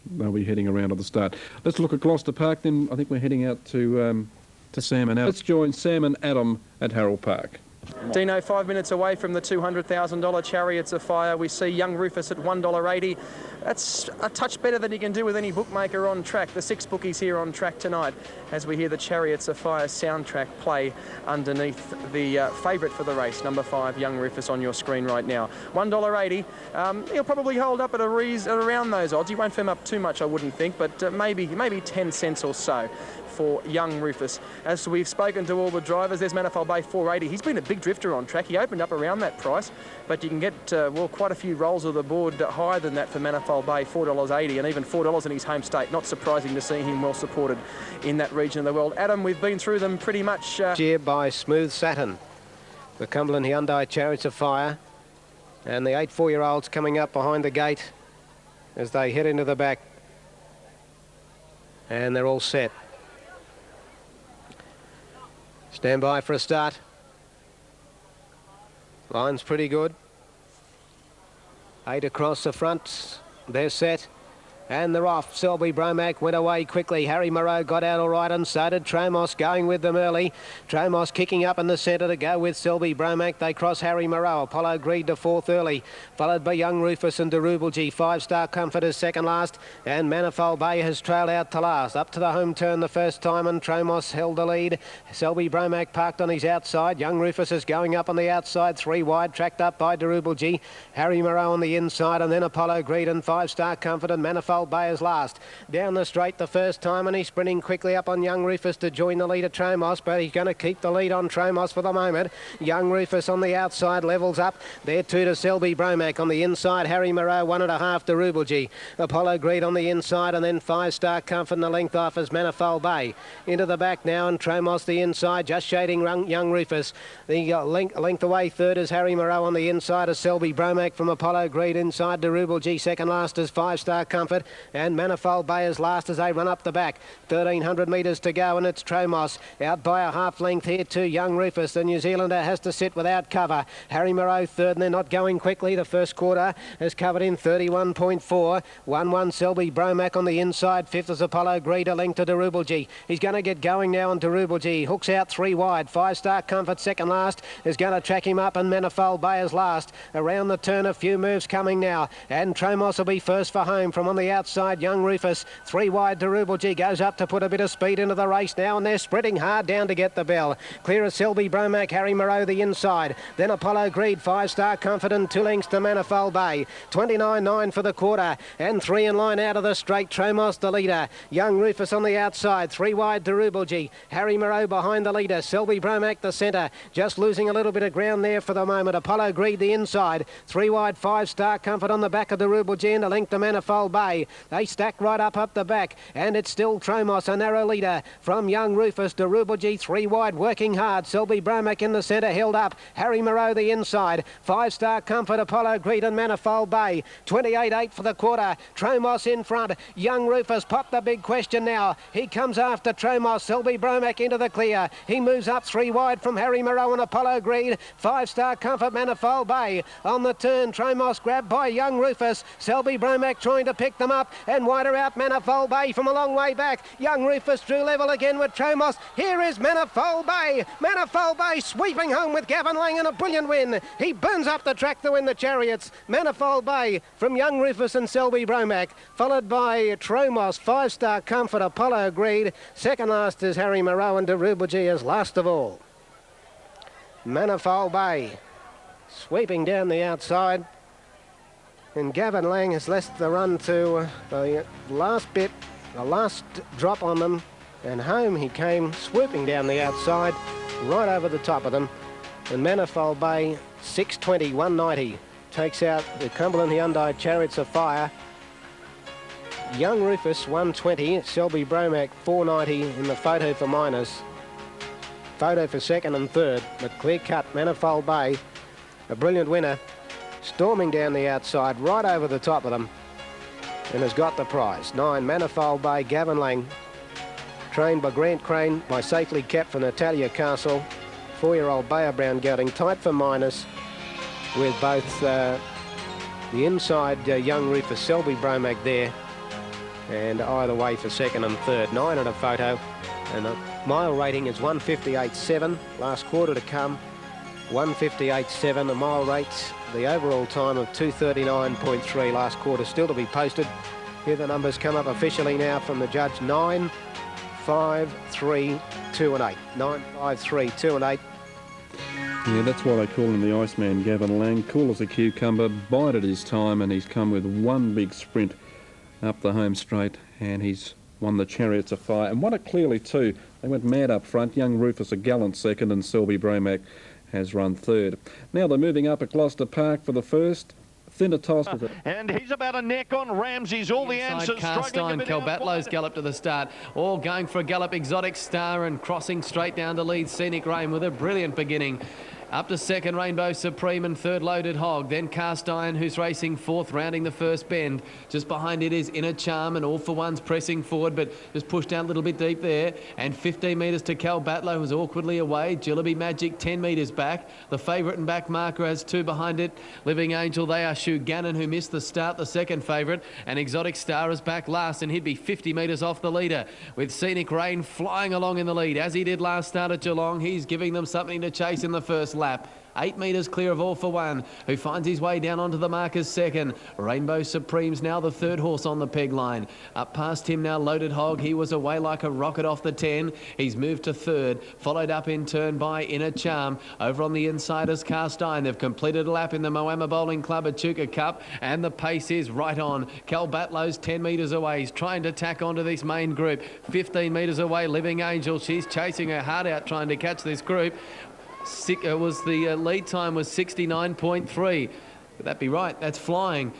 they'll be heading around at the start. Let's look at Gloucester Park then. I think we're heading out to Sam and Adam. Let's join Sam and Adam at Harold Park. Dino, 5 minutes away from the $200,000 Chariots of Fire. We see young Rufus at $1.80. That's a touch better than you can do with any bookmaker on track. The 6 bookies here on track tonight as we hear the Chariots of Fire soundtrack play underneath the favourite for the race, number 5, young Rufus, on your screen right now. $1.80. He'll probably hold up at around those odds. He won't firm up too much, I wouldn't think, but maybe 10 cents or so for young Rufus. As we've spoken to all the drivers, there's Manifold Bay, $4.80. He's been a big drifter on track. He opened up around that price, but you can get, quite a few rolls of the board higher than that for Manifold Bay, $4.80, and even $4 in his home state. Not surprising to see him well supported in that region of the world. Adam, we've been through them pretty much. Here by Smooth Saturn, the Cumberland Hyundai Chariots of Fire, and the 8 4-year-olds coming up behind the gate as they head into the back, and they're all set. Stand by for a start. Line's pretty good. 8 across the front. They're set. And they're off. Selby Bromack went away quickly. Harry Moreau got out all right, and so did Tromos, going with them early. Tromos kicking up in the centre to go with Selby Bromack. They cross Harry Moreau. Apollo Greed to 4th early, followed by Young Rufus and Darubalji. 5-Star Comfort is second last, and Manifold Bay has trailed out to last. Up to the home turn the first time, and Tromos held the lead. Selby Bromack parked on his outside. Young Rufus is going up on the outside, 3 wide, tracked up by Darubalji. Harry Moreau on the inside, and then Apollo Greed and 5-Star Comfort, and Manifold Bay is last. Down the straight the first time, and he's sprinting quickly up on Young Rufus to join the lead of Tromos, but he's going to keep the lead on Tromos for the moment. Young Rufus on the outside levels up. There too to Selby Bromack. On the inside, Harry Moreau, 1.5 to Rubalji. Apollo Greed on the inside, and then 5-Star Comfort and the length off is Manifold Bay. Into the back now, and Tromos the inside, just shading Young Rufus. The length away third is Harry Moreau. On the inside is Selby Bromack from Apollo Greed. Inside to Rubalji. Second last is 5-Star Comfort, and Manifold Bay is last as they run up the back. 1,300 metres to go, and it's Tromos out by a half length here to Young Rufus. The New Zealander has to sit without cover. Harry Moreau third, and they're not going quickly. The first quarter has covered in 31.4. 1-1 Selby Bromack on the inside. Fifth is Apollo Greed, a length to Darubalji. He's going to get going now on Darubalji. Hooks out 3 wide. 5-Star Comfort second last is going to track him up, and Manifold Bay is last. Around the turn, a few moves coming now, and Tromos will be first for home from on the outside. Young Rufus 3 wide. Darubalji goes up to put a bit of speed into the race now, and they're sprinting hard down to get the bell. Clear of Selby Bromack, Harry Moreau the inside, then Apollo Greed, 5-Star Comfort, and 2 lengths to Manifold Bay. 29.9 for the quarter, and 3 in line out of the straight. Tromos the leader. Young Rufus on the outside, 3 wide. Darubalji, Harry Moreau behind the leader. Selby Bromack the centre, just losing a little bit of ground there for the moment. Apollo Greed the inside, 3 wide. 5-Star Comfort on the back of Darubalji, and a length to Manifold Bay. They stack right up the back, and it's still Tromos, a narrow leader from Young Rufus. Darubalji 3 wide, working hard. Selby Bromack in the centre, held up. Harry Moreau the inside, 5-Star Comfort, Apollo Greed, and Manifold Bay. 28.8 for the quarter. Tromos in front. Young Rufus popped the big question now. He comes after Tromos. Selby Bromack into the clear. He moves up 3 wide from Harry Moreau and Apollo Greed. 5-Star Comfort, Manifold Bay. On the turn, Tromos grabbed by Young Rufus. Selby Bromack trying to pick them up, and wider out Manifold Bay from a long way back. Young Rufus drew level again with Tromos. Here is Manifold Bay. Manifold Bay sweeping home with Gavin Lang, and a brilliant win. He burns up the track to win the Chariots. Manifold Bay from Young Rufus and Selby Bromack, followed by Tromos, 5-Star Comfort, Apollo Greed. Second last is Harry Moreau, and Darubalji is last of all. Manifold Bay sweeping down the outside, and Gavin Lang has left the run to the last bit, the last drop on them, and home he came, swooping down the outside, right over the top of them. And Manifold Bay, 620, 190, takes out the Cumberland Hyundai Chariots of Fire. Young Rufus, 120, Selby Bromack, 490 in the photo for minors. Photo for second and third, but clear cut, Manifold Bay, a brilliant winner, storming down the outside, right over the top of them, and has got the prize. 9, Manifold Bay, Gavin Lang, trained by Grant Crane, by Safely Kept for Natalia Castle. 4-year-old Bayer Brown gelding, tight for minors, with both the inside Young Rufus, Selby Bromack there, and either way for second and third. 9 at a photo, and the mile rating is 158.7. Last quarter to come, 158.7. The mile rate, the overall time of 239.3. Last quarter still to be posted. Here the numbers come up officially now from the judge. 9, 5, 3, 2 and 8. 9, 5, 3, 2 and 8. Yeah, that's why they call him the Iceman, Gavin Lang. Cool as a cucumber, bided his time, and he's come with one big sprint up the home straight, and he's won the Chariots of Fire, and won it clearly too. They went mad up front. Young Rufus a gallant second, and Selby Bromack has run third. Now they're moving up at Gloucester Park for the first. Thinner toss with it. And he's about a neck on Ramsey's. All the answers struggling. Calbatlow's gallop to the start. All going for a gallop. Exotic Star and crossing straight down to lead Scenic Rain with a brilliant beginning. Up to second, Rainbow Supreme, and third, Loaded Hog. Then Cast Iron, who's racing fourth, rounding the first bend. Just behind it is Inner Charm, and All for One's pressing forward, but just pushed down a little bit deep there. And 15 metres to Calbatlow, who's awkwardly away. Jillaby Magic, 10 metres back. The favourite and back marker has two behind it. Living Angel, they are Shoe Gannon, who missed the start, the second favourite. And Exotic Star is back last, and he'd be 50 metres off the leader, with Scenic Rain flying along in the lead. As he did last start at Geelong, he's giving them something to chase in the first lap. 8 metres clear of All for One, who finds his way down onto the markers second. Rainbow Supreme's now the third horse on the peg line. Up past him now, Loaded Hog. He was away like a rocket off the 10. He's moved to third, followed up in turn by Inner Charm. Over on the inside is Cast Iron. They've completed a lap in the Moama Bowling Club Echuca Cup, and the pace is right on. Calbatlow's 10 metres away. He's trying to tack onto this main group. 15 metres away, Living Angel. She's chasing her heart out trying to catch this group. The lead time was 69.3. Would that be right? That's flying.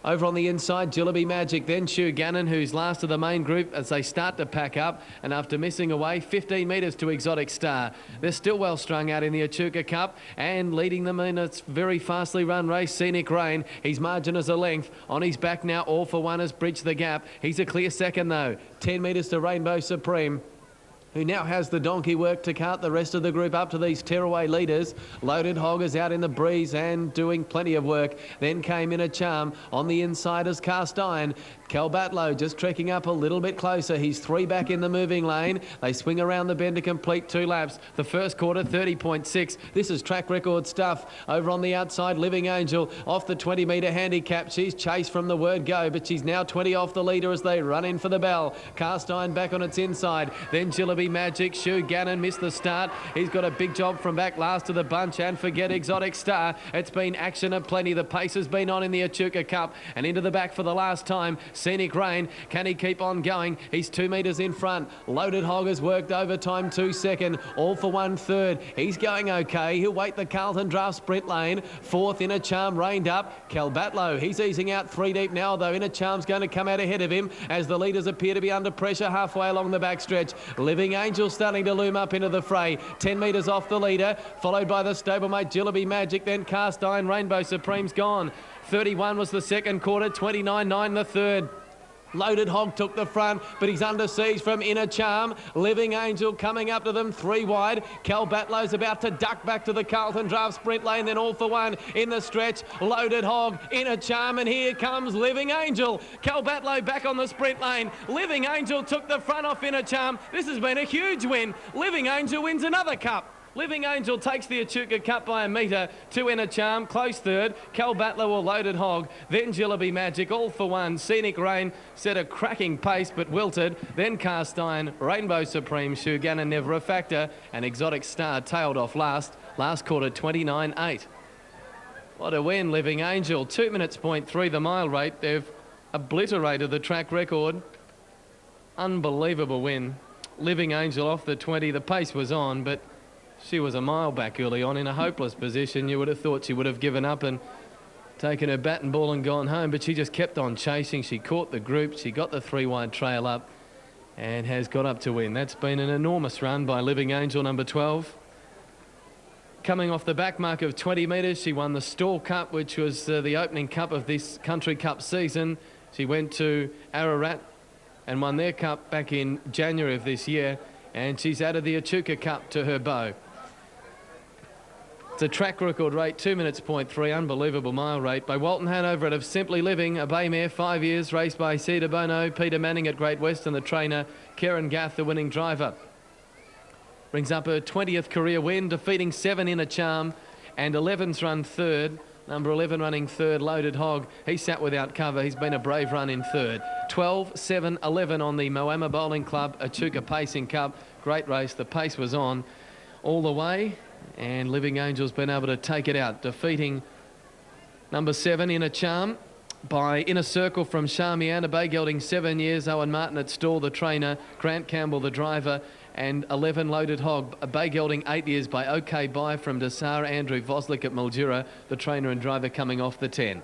Over on the inside, Jillaby Magic, then Shoe Gannon, who's last of the main group as they start to pack up. And after missing away, 15 metres to Exotic Star. They're still well strung out in the Echuca Cup, and leading them in a very fastly run race, Scenic Rain. His margin is a length. On his back now, All for One has bridged the gap. He's a clear second though. 10 metres to Rainbow Supreme, who now has the donkey work to cart the rest of the group up to these tearaway leaders. Loaded Hog is out in the breeze and doing plenty of work. Then came in a charm. On the inside is Cast Iron. Calbatlow just trekking up a little bit closer. He's 3 back in the moving lane. They swing around the bend to complete 2 laps. The first quarter, 30.6. This is track record stuff. Over on the outside, Living Angel off the 20-metre handicap. She's chased from the word go, but she's now 20 off the leader as they run in for the bell. Cast Iron back on its inside. Then Jillaby Magic. Shoe Gannon missed the start. He's got a big job from back last of the bunch, and forget Exotic Star. It's been action aplenty. The pace has been on in the Echuca Cup, and into the back for the last time. Scenic Rain, can he keep on going? He's 2 metres in front. Loaded Hog has worked overtime 2 second. All for One third. He's going okay. He'll wait the Carlton Draft sprint lane. Fourth, Inner Charm reined up. Calbatlow, he's easing out 3 deep now, though. Inner Charm's going to come out ahead of him as the leaders appear to be under pressure halfway along the backstretch. Living Angel starting to loom up into the fray. 10 metres off the leader, followed by the stablemate Jillaby Magic, then Cast Iron. Rainbow Supreme's gone. 31 was the second quarter, 29.9 the third. Loaded Hog took the front, but he's under siege from Inner Charm. Living Angel coming up to them 3 wide. Calbatlow's about to duck back to the Carlton Draft sprint lane, then All for One in the stretch. Loaded Hog, Inner Charm, and here comes Living Angel. Calbatlow back on the sprint lane. Living Angel took the front off Inner Charm. This has been a huge win. Living Angel wins another cup. Living Angel takes the Echuca Cup by a metre to Inner Charm, close third. Calbatlow or Loaded Hog, then Jillaby Magic, All for One. Scenic Rain set a cracking pace but wilted. Then Cast Iron, Rainbow Supreme, Shoe Gannon never a factor, and Exotic Star tailed off last quarter 29.8. What a win, Living Angel. 2 minutes, 0.3 the mile rate. They've obliterated the track record. Unbelievable win. Living Angel off the 20. The pace was on, but she was a mile back early on in a hopeless position. You would have thought she would have given up and taken her bat and ball and gone home, but she just kept on chasing. She caught the group. She got the 3-wide trail up and has got up to win. That's been an enormous run by Living Angel, number 12. Coming off the back mark of 20 metres, she won the Stall Cup, which was the opening cup of this Country Cup season. She went to Ararat and won their cup back in January of this year, and she's added the Echuca Cup to her bow. It's a track record rate, 2 minutes, 0.3, unbelievable mile rate by Walton Hanover out of Simply Living, a bay mare, 5 years, raced by Cedar Bono, Peter Manning at Great Western, the trainer, Karen Gath, the winning driver. Brings up her 20th career win, defeating 7 in a charm, and 11's run third. Number 11 running third, Loaded Hog. He sat without cover. He's been a brave run in third. 12, 7, 11 on the Moama Bowling Club, Echuca Pacing Cup. Great race. The pace was on all the way, and Living Angel's been able to take it out, defeating number 7 in a charm by Inner Circle from Charmian, a bay gelding, 7 years. Owen Martin at stall, the trainer. Grant Campbell, the driver. And 11 Loaded Hog, a bay gelding, 8 years by OK Bye from Desar, Andrew Voslik at Mildura, the trainer and driver coming off the 10.